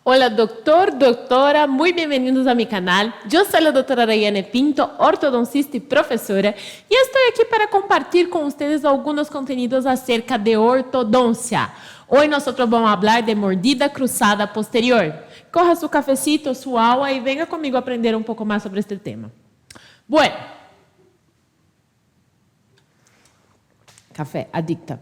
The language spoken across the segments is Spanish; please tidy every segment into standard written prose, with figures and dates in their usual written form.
Hola doctor, doctora, muy bienvenidos a mi canal. Yo soy la doctora Rayane Pinto, ortodoncista y profesora, y estoy aquí para compartir con ustedes algunos contenidos acerca de ortodoncia. Hoy nosotros vamos a hablar de mordida cruzada posterior. Coja su cafecito, su agua y venga conmigo a aprender un poco más sobre este tema. Bueno, café adicta.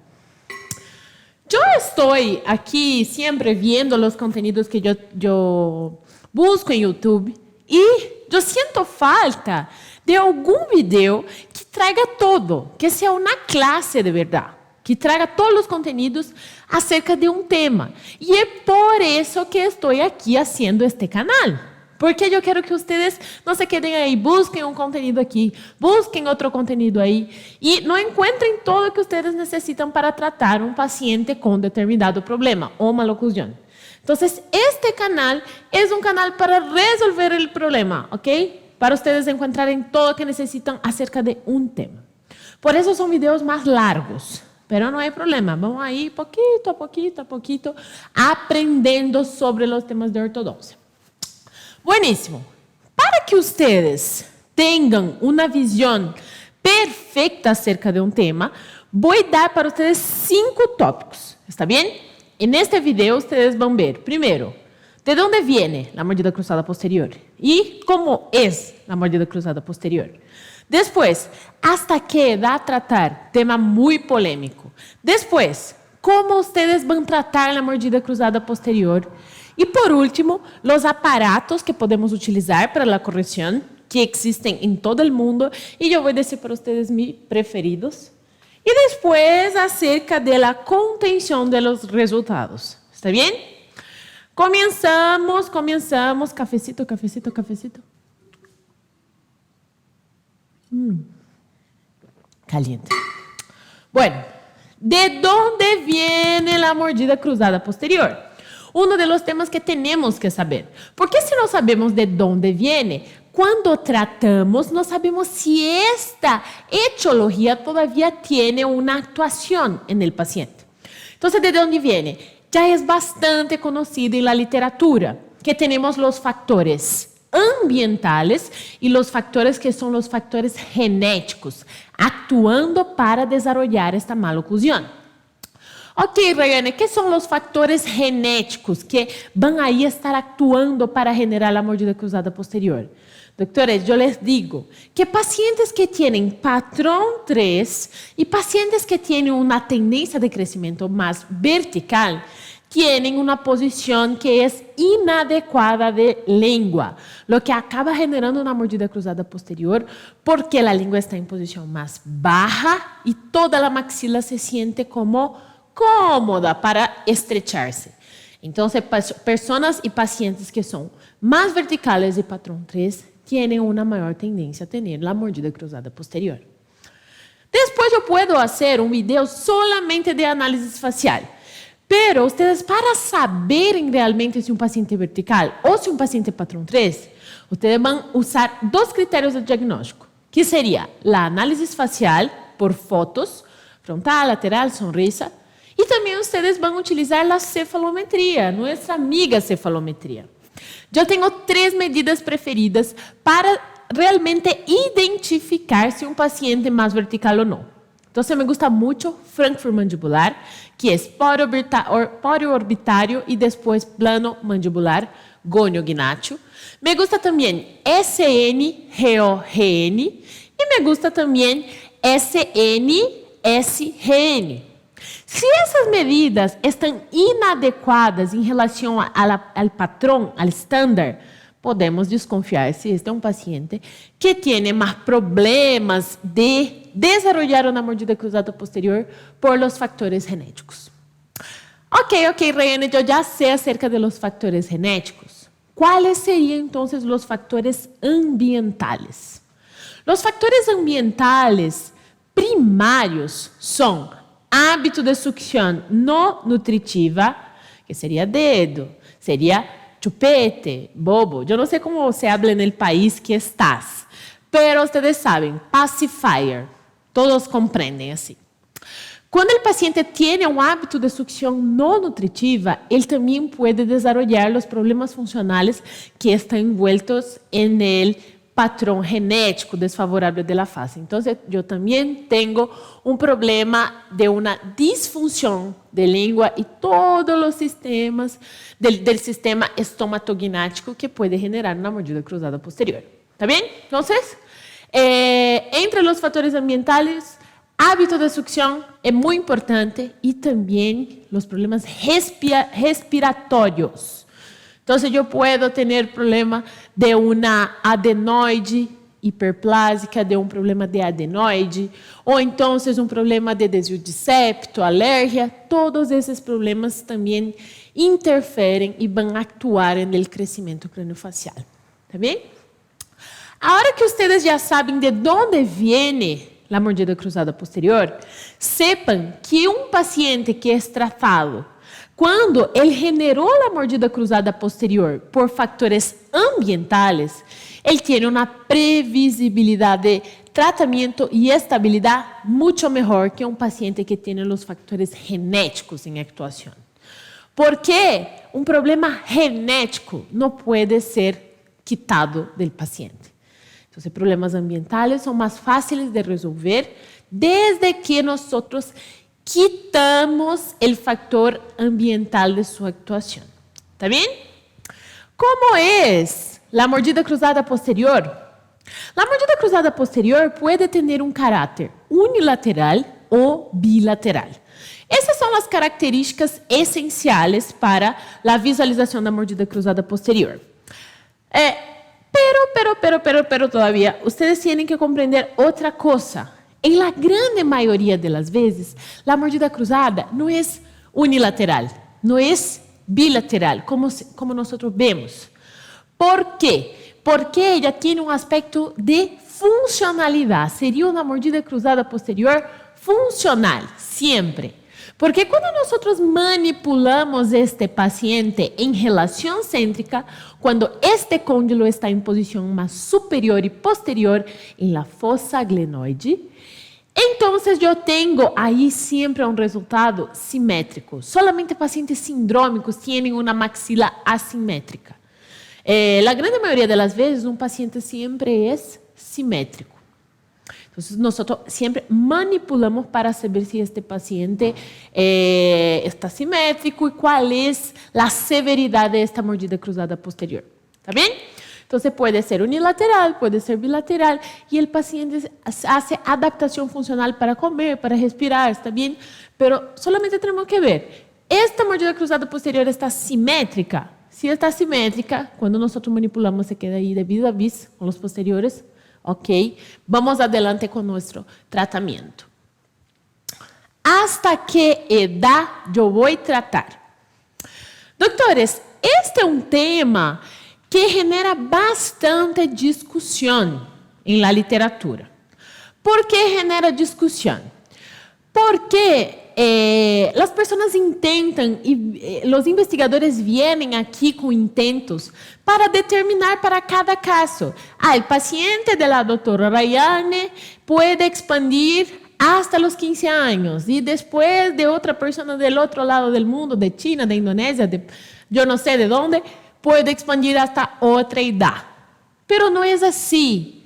Yo estoy aquí siempre viendo los contenidos que yo busco en YouTube y yo siento falta de algún video que traiga todo, que sea una clase de verdad, que traiga todos los contenidos acerca de un tema. Y es por eso que estoy aquí haciendo este canal. Porque yo quiero que ustedes no se queden ahí, busquen un contenido aquí, busquen otro contenido ahí y no encuentren todo lo que ustedes necesitan para tratar un paciente con determinado problema o malocclusión. Entonces, este canal es un canal para resolver el problema, ¿ok? Para ustedes encontrarem todo lo que necesitan acerca de un tema. Por eso son videos más largos. Pero no hay problema, vamos a ir poquito a poquito aprendendo sobre los temas de ortodoncia. Buenísimo. Para que ustedes tengan una visión perfecta acerca de un tema, voy a dar para ustedes 5 tópicos. ¿Está bien? En este video ustedes van a ver, primero, de dónde viene la mordida cruzada posterior y cómo es la mordida cruzada posterior. Después, hasta qué edad tratar, tema muy polémico. Después, cómo ustedes van a tratar la mordida cruzada posterior. Y por último, los aparatos que podemos utilizar para la corrección, que existen en todo el mundo, y yo voy a decir para ustedes mis preferidos. Y después, acerca de la contención de los resultados. ¿Está bien? Comenzamos. Cafecito. Caliente. Bueno, ¿de dónde viene la mordida cruzada posterior? Uno de los temas que tenemos que saber. Porque si no sabemos de dónde viene, cuando tratamos, no sabemos si esta etiología todavía tiene una actuación en el paciente. Entonces, ¿de dónde viene? Ya es bastante conocido en la literatura que tenemos los factores ambientales y los factores que son los factores genéticos, actuando para desarrollar esta maloclusión. Ok, Rayane, ¿qué son los factores genéticos que van a estar actuando para generar la mordida cruzada posterior? Doctores, yo les digo que pacientes que tienen patrón 3 y pacientes que tienen una tendencia de crecimiento más vertical tienen una posición que es inadecuada de lengua, lo que acaba generando una mordida cruzada posterior porque la lengua está en posición más baja y toda la maxila se siente como cómoda para estrecharse. Entonces, personas y pacientes que son más verticales de patrón 3 tienen una mayor tendencia a tener la mordida cruzada posterior. Después yo puedo hacer un video solamente de análisis facial, pero ustedes para saberem realmente si un paciente es vertical o si un paciente es patrón 3, ustedes van a usar 2 criterios de diagnóstico, que sería la análisis facial por fotos, frontal, lateral, sonrisa. E também ustedes van a utilizar la cefalometría, nuestra amiga cefalometría. Yo tengo 3 medidas preferidas para realmente identificar si un paciente es más vertical o no. Entonces me gusta mucho Frankfurt mandibular, que es pório orbitário y después plano mandibular, gonio gnatio. Me gusta también SN-GOGN y me gusta también SN-SGN. Si essas medidas estão inadequadas em relação ao patrão, ao estándar, podemos desconfiar se este é um paciente que tem mais problemas de desenvolver uma mordida cruzada posterior por los factores genéticos. Ok, Rayane, eu já sei acerca de los factores genéticos. ¿Cuáles seriam, então, os factores ambientales? Os factores ambientales primários são hábito de succión no nutritiva, que sería dedo, sería chupete, bobo. Yo no sé cómo se habla en el país que estás, pero ustedes saben, pacifier, todos comprenden así. Quando o paciente tem um hábito de sucção não nutritiva, ele também pode desenvolver os problemas funcionais que estão envueltos no patrão genético desfavorável da face. Então, eu também tenho um problema de uma disfunção de língua e todos os sistemas do sistema estomatognático que pode generar uma mordida cruzada posterior. ¿Está bem? Então, entre os fatores ambientales, hábito de sucção é muito importante e também os problemas respiratórios. Então, eu posso ter problema de uma adenoide hiperplásica, de um problema de adenoide, ou então um problema de desvio de septo, alergia. Todos esses problemas também interferem e vão atuar no crescimento craniofacial. Tá bem? A hora que vocês já sabem de onde vem a mordida cruzada posterior, sepam que um paciente que é tratado quando ele generou a mordida cruzada posterior por fatores ambientales, ele tem uma previsibilidade de tratamento e estabilidade muito melhor que um paciente que tem os fatores genéticos em atuação. Porque um problema genético não pode ser quitado do paciente. Então, problemas ambientales são mais fáceis de resolver desde que nós quitamos o fator ambiental de sua actuação. ¿Está bem? Como é a mordida cruzada posterior? A mordida cruzada posterior pode ter um caráter unilateral ou bilateral. Essas são as características essenciais para a visualização da mordida cruzada posterior. Pero todavía, ustedes tienen que comprender outra coisa. Em la grande maioria das vezes, a mordida cruzada não é unilateral, não é bilateral, como nós vemos. ¿Por quê? Porque ela tem um aspecto de funcionalidade. Seria uma mordida cruzada posterior funcional, sempre. Porque quando nós manipulamos este paciente em relação cêntrica, quando este côndilo está em posição mais superior e posterior em la fossa glenoide, então eu tenho aí sempre um resultado simétrico. Solamente pacientes sindrômicos têm uma maxila assimétrica. A grande maioria das vezes, um paciente sempre é simétrico. Então, nós sempre manipulamos para saber se este paciente está simétrico e qual é a severidade desta mordida cruzada posterior. ¿Está bem? Então, pode ser unilateral, pode ser bilateral, e o paciente faz adaptação funcional para comer, para respirar, ¿está bem? Pero solamente temos que ver, esta mordida cruzada posterior está simétrica? Se está simétrica, quando nós manipulamos, se queda aí de vis a vis com os posteriores. Ok, vamos adelante com nosso tratamento. ¿Hasta que edad eu vou tratar? Doutores, este é um tema que genera bastante discussão em la literatura. ¿Por que genera discussão? Porque as pessoas intentam e os investigadores vêm aqui com intentos para determinar para cada caso. O paciente da doutora Rayane pode expandir hasta los 15 anos e depois de outra pessoa do outro lado do mundo, de China, de Indonésia, eu não sei de onde, pode expandir hasta outra idade. Pero não é assim.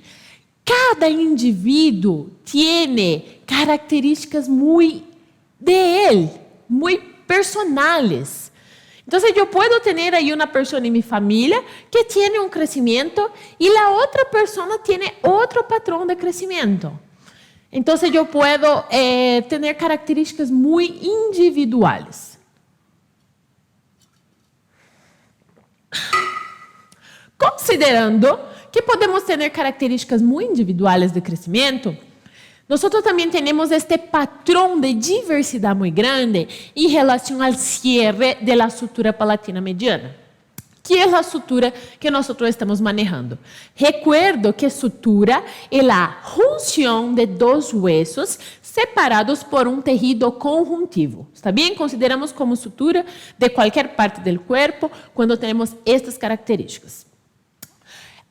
Cada indivíduo tem características muito de él, muito personales. Então, eu posso ter aí uma pessoa em minha família que tem um crescimento e a outra pessoa tem outro padrão de crescimento. Então, eu posso ter características muito individuais. Considerando que podemos ter características muito individuais de crescimento, nós também temos este patrão de diversidade muito grande em relação ao cierre da sutura palatina mediana, que é a sutura que nós estamos manejando. Recuerdo que sutura é a junção de dois huesos separados por um tecido conjuntivo. ¿Está bem? Consideramos como sutura de qualquer parte do corpo quando temos estas características.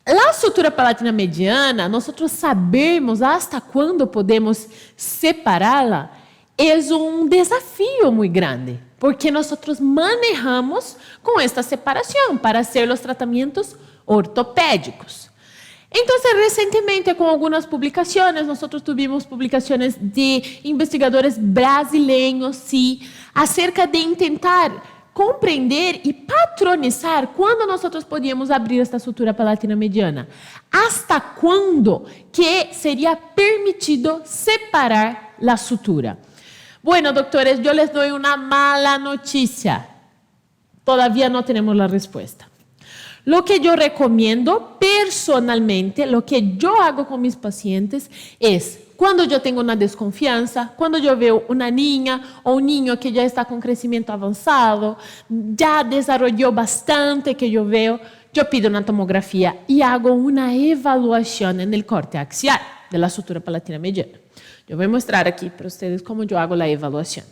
A sutura palatina mediana, nós sabemos hasta quando podemos separá-la es un desafío muy grande, porque nosotros manejamos con esta separación para hacer los tratamientos ortopédicos. Entonces, recientemente, con algunas publicaciones, nosotros tuvimos publicaciones de investigadores brasileños, sí, acerca de intentar compreender y patronizar cuándo nosotros podíamos abrir esta sutura palatina mediana. ¿Hasta cuándo que sería permitido separar la sutura? Bueno, doctores, yo les doy una mala noticia. Todavía no tenemos la respuesta. Lo que yo recomiendo personalmente, lo que yo hago con mis pacientes es, cuando yo tengo una desconfianza, cuando yo veo una niña o un niño que ya está con crecimiento avanzado, ya desarrolló bastante que yo veo, yo pido una tomografía y hago una evaluación en el corte axial de la sutura palatina mediana. Yo voy a mostrar aquí para ustedes cómo yo hago la evaluación.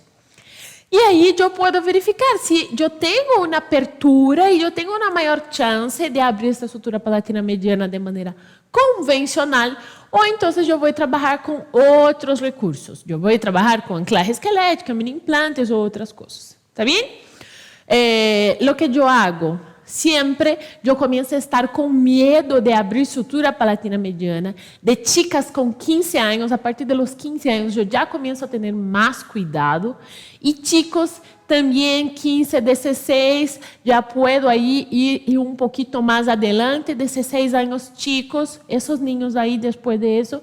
Y ahí yo puedo verificar si yo tengo una apertura y yo tengo una mayor chance de abrir esta sutura palatina mediana de manera convencional, o entonces yo voy a trabajar con otros recursos. Yo voy a trabajar con anclaje esquelético, mini implantes o otras cosas. ¿Está bien? Lo que yo hago, siempre yo comienzo a estar con miedo de abrir sutura palatina mediana, de chicas con 15 años, a partir de los 15 años yo ya comienzo a tener más cuidado, y chicos también 15, 16, ya puedo ahí ir un poquito más adelante, 16 años chicos, esos niños ahí después de eso,